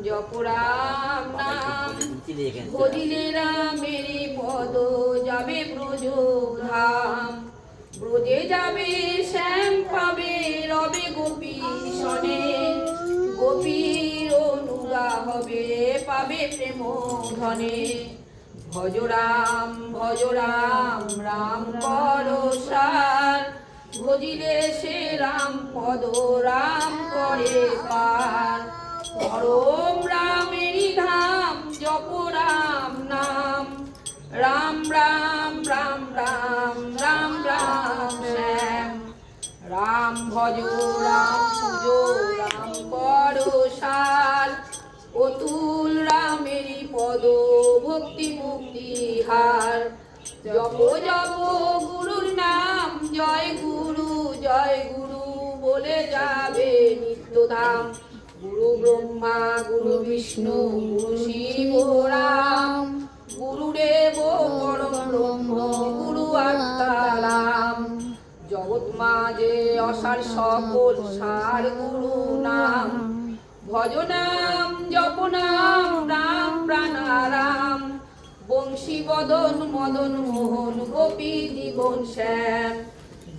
জপ রাম নাম। ভজিলে রামের পদ যাবে ব্রজ ধাম। ব্রজে যাবে শ্যাম পাবে রবে গোপী সনে। গোপীর অনুগা হবে পাবে প্রেম ধনে। ভজ রাম রাম পরসার। ভজিলে সে রাম পদ রাম করে পার। পরম রামেরই ধাম জপ রাম নাম। রাম রাম রাম রাম রাম রাম শ্যাম। রাম ভজ রাম পুজো রাম পরসার। অতুল রামেরই পদ ভক্তি মুক্তি হার। জপ জপ গুরুর নাম জয় গুরু বলে যাবে নিত্যধাম। গুরু ব্রহ্মা গুরু বিষ্ণু গুরু শিব রাম। গুরুদেব পরম ব্রহ্ম গুরু আত্মারাম। জগৎ মাঝে অসার সকল সার গুরু নাম। ভজ নাম জপ নাম রাম প্রাণারাম। বংশী বদন মদন মোহন গোপী জীবন শ্যাম।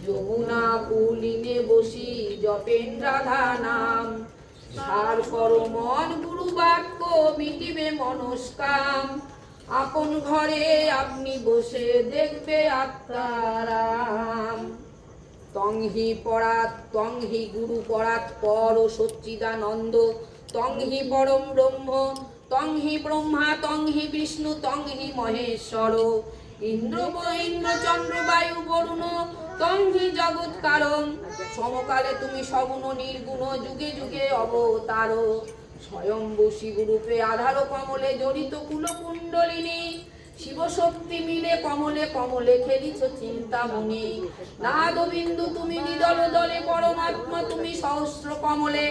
যমুনা পুলিনে বসি জপেন রাধা নাম। সার কর মন গুরু বাক্য মিটিবে মনস্কাম। আপন ঘরে আপনি বসে দেখবে আত্মারাম। তং হি গুরু পরাৎ পর সচ্চিদানন্দ। তং হি পরম ব্রহ্ম তং হি ব্রহ্মা তং হি বিষ্ণু তং হি মহেশ্বর। ইন্দ্র চন্দ্র বায়ু বরুণ তং হি জগৎ কারণ। সমকালে তুমি সগুণ নির্গুণ যুগে যুগে অবতার। স্বয়ম্ভু শিবরূপে আধার কমলে জড়িত কুলকুণ্ডলিনী। শিবশক্তি মিলে কমলে কমলে খেলিছ চিন্তামণি। নাদ বিন্দু তুমি নিদল দলে পরমাত্মা তুমি সহস্র কমলে।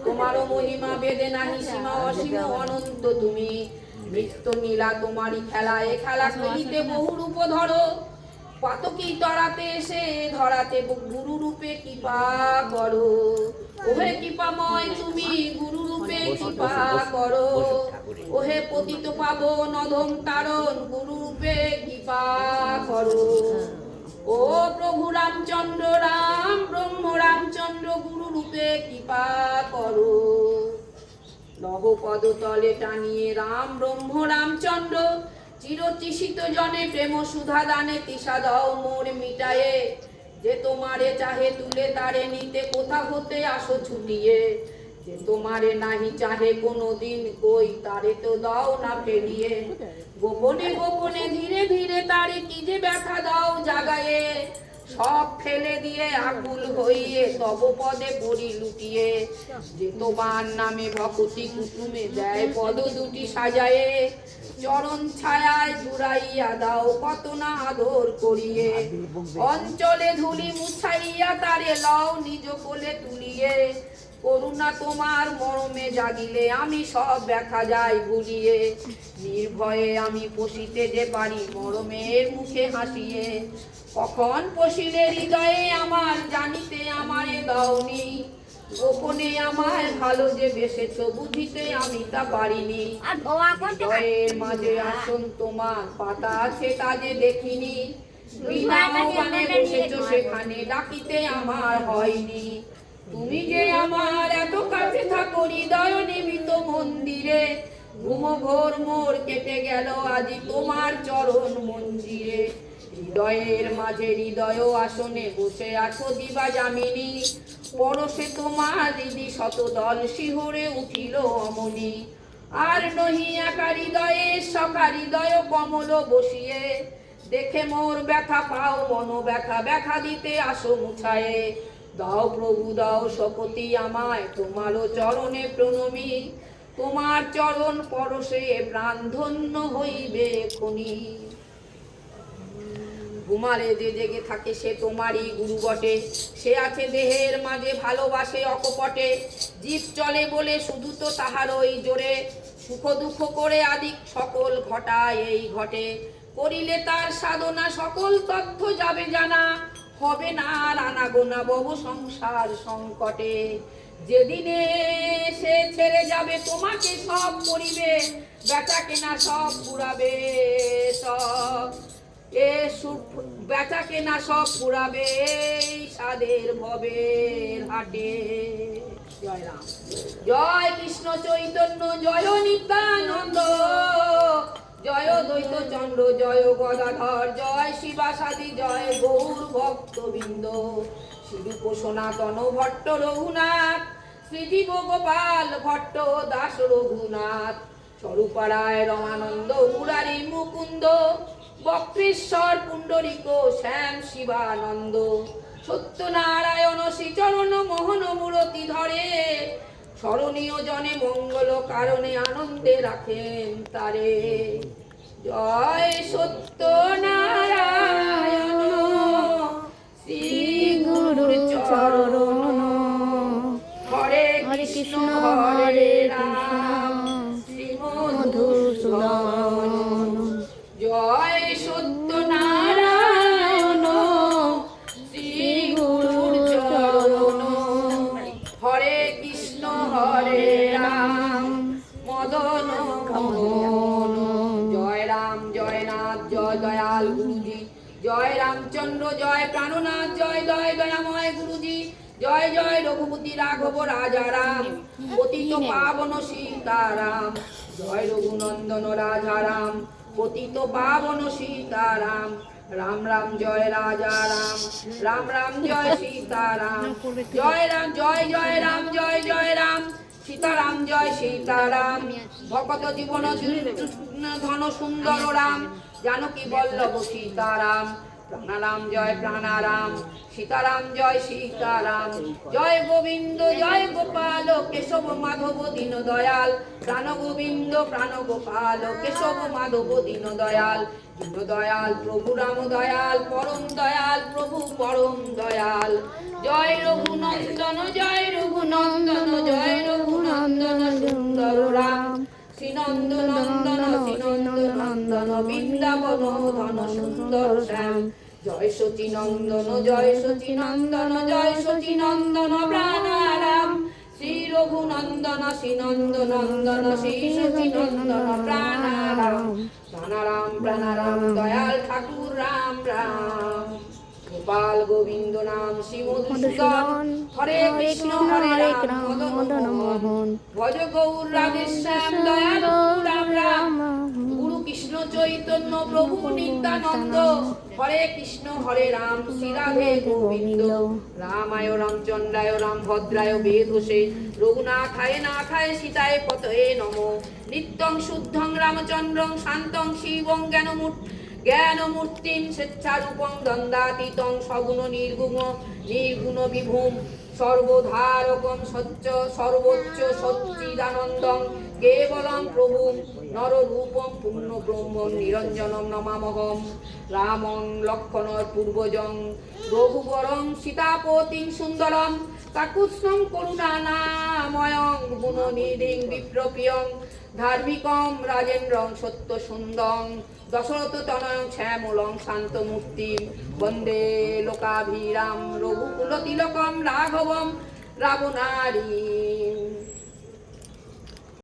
তোমারও মহিমা বেদে নাহি সীমা অসীম অনন্ত তুমি। নিত্য নীলা তোমারই খেলা এ খেলা খেলিতে বহু রূপ ধরো। পাতকী তরাতে এসে ধরাতে গুরু রূপে কৃপা করো। ওহে কৃপাময় তুমি গুরু রূপে কৃপা করো। ওহে পতিত পাবন অধম তারণ গুরু রূপে কৃপা করো। ও প্রভু রামচন্দ্র রাম ব্রহ্ম রামচন্দ্র গুরু রূপে কৃপা করো। নব পদ তলে টানিয়ে রাম ব্রহ্ম রামচন্দ্র। চিরতৃষিত জনে প্রেম সুধা দানে তৃষা দাও মোর মিটায়ে। যে তোমারে চাহে তুলে তারে নিতে কোথা হতে আসো ছুটিয়ে। যে তোমারে নাহি চাহে কোনো দিন কই তারে তো দাও না ফেরিয়ে। গোপনে গোপনে ধীরে ধীরে তারে কি যে ব্যথা দাও জাগায়ে। সব ফেলে দিয়ে আকুল হইয়ে তব পদে পড়ি লুটিয়ে। যে তোমার নামে ভক্তি কুসুমে দেয় পদ দুটি সাজায়ে। চরণ ছায়ায় জুড়াইয়া দাও কত না আদর করিয়ে। অঞ্চলে ধুলি মুছাইয়া তারে লও নিজ কোলে তুলিয়ে। করুণা তোমার মরমে জাগিলে আমি সব ব্যথা যাই ভুলিয়ে। নির্ভয়ে আমি পশিতে যে পারি মরমের মুখে হাসিয়ে। কখন পশিলে হৃদয়ে আমার জানিতে আমারে দাওনি। গোপনে আমায় ভালো যে বেসেছ বুঝিতে আমি তা পারিনি। হৃদয়ের মাঝে আসন তোমার পাতা আছে তা যে দেখিনি। বিনা গানে বসেছ সেখানে ডাকিতে আমার হয়নি। তুমি যে আমার এত কাছে থাকো হৃদয় নিমিত মন্দিরে। ঘুম ঘোর মোর কেটে গেল আজি তোমার চরণ মঞ্জিরে। হৃদয়ের মাঝে হৃদয় আসনে বসে আছো দিবা যামিনী। পরশে তোমার হৃদি শতদল শিহরে উঠিল অমনি। আর নহি একা হৃদয়ে সখা হৃদয় কমল বসিয়ে। দেখে মোর ব্যথা পাও মন ব্যথা ব্যথা দিতে আসো মুছায়ে। দাও প্রভু দাও শপথি আমায় তোমারও চরণে প্রণমী। তোমার চরণ পরশে প্রাণ ধন্য হইবে এখনি। ঘুমালে যে জেগে থাকে সে তোমারই গুরু বটে। সে আছে দেহের মাঝে ভালোবাসে অকপটে। জীব চলে বলে শুধু তো তাহারই জোরে। সুখ দুঃখ করে আদি সকল ঘটায় এই ঘটে। করিলে তার সাধনা সকল তথ্য যাবে জানা। হবে না আর আনাগোনা বহু সংসার সংকটে। যেদিনে সে ছেড়ে যাবে তোমাকে সব করিবে, বেচা কেনা সব পুরাবে সব, এ বেচা কেনা সব পুরাবে এই সাদের ভবের হাটে। জয় রাম। জয় কৃষ্ণ চৈতন্য, জয় নিত্যানন্দ, জয় দ্বৈত চন্দ্র, জয় গদাধর, জয় শিবাসাদি, জয় গৌর ভক্তবৃন্দ। শ্রীরূপ সনাতন ভট্ট রঘুনাথ, শ্রীজীব গোপাল ভট্ট দাস রঘুনাথ, স্বরূপারায় রমানন্দ মুরারি মুকুন্দ, বক্রেশ্বর পুণ্ডরিক শ্যাম শিবানন্দ, সত্যনারায়ণ শ্রীচরণ মোহন মূরতি ধরে, স্মরণীয় জনে মঙ্গল কারণে আনন্দে রাখেন তারে। জয় সত্যনারায়ণ শ্রী গুরু চরণ, হরে কৃষ্ণ হরে রাম শ্রী মধুসূদন। জয় সত্যনারায়ণ শ্রী গুরু চরণ, হরে কৃষ্ণ হরে রাম মদন মোহন। জয় রাম, জয় নাথ, জয় দয়াল গুরুজি, জয় রামচন্দ্র, জয় প্রাণনাথ, জয় জয় দয়াময় গুরুজি, জয় জয় রঘুপতি রাঘব রাজা রাম, পতিত পাবন সীতারাম, জয় রঘুনন্দন রাজা রাম, পতিত পাবন সীতারাম। রাম রাম জয় রাজা রাম, রাম রাম জয় সীতারাম, জয় রাম জয় জয় রাম, জয় জয় রাম, সীতারাম জয় সীতারাম। ভকত জীবন ধন সুন্দর রাম, জানকী বল্লভ সীতারাম। প্রাণারাম জয় প্রাণারাম, সীতারাম জয় সীতারাম, জয় গোবিন্দ জয় গোপাল কেশব মাধব দীন দয়াল, প্রাণ গোবিন্দ প্রাণ গোপাল কেশব মাধব দীন দয়াল। দীন দয়াল প্রভু রাম দয়াল, পরম দয়াল প্রভু পরম দয়াল। জয় রঘুনন্দন জয় রঘুনন্দন, জয় রঘুনন্দন সুন্দর রাম, শ্রীনন্দ নন্দন শ্রীনন্দ নন্দন, বৃন্দাবন ধন সুন্দর শ্যাম। জয় সচিনন্দন জয় সচিনন্দন, জয় সচিনন্দন প্রাণারাম, শ্রী রঘুনন্দন শ্রীনন্দ নন্দন, শ্রী সচিনন্দন প্রাণারাম। প্রাণারাম প্রাণারাম দয়াল ঠাকুর রাম রাম, গোপাল গোবিন্দ নাম শ্রী মধুসূদন, হরে কৃষ্ণ হরে রাম মদন মোহন, ভজ গৌর রাধেশ্যাম দয়াল রাম রাম। গুরু কৃষ্ণ চৈতন্য প্রভু নিত্যানন্দ, হরে কৃষ্ণ হরে রাম শ্রী রাধে গোবিন্দ। রামায় রামচন্দ্রায় রাম ভদ্রায় বেদোষে, রঘুনাথায় নাথায় সীতায় পতয়ে নমো। নিত্যং শুদ্ধং রামচন্দ্রং শান্তং শিবং জ্ঞানমূর্তিং স্বেচ্ছারূপং দ্বন্দ্বাতীতং সগুণ নির্গুণ নির্গুণ বিভূম সর্বধারকং সচ্চ সর্বোচ্চ সচ্চিদানন্দং কেবলং প্রভুং নররূপং পূর্ণ ব্রহ্মং নিরঞ্জনং নমামহম। রামং লক্ষ্মণর পূর্বজং রঘুবরং সীতাপতিং সুন্দরং, কাকুৎস্থং করুণানাময়ং গুণনিধিং বিপ্রপ্রিয়ং, ধার্মিকং রাজেন্দ্রং সত্য সুন্দং, দশরথ তনয়ং শ্যামলং শান্তমূর্তিম, বন্দে লোকাভিরাম রঘুকুল তিলকম রাঘবম রাবণারি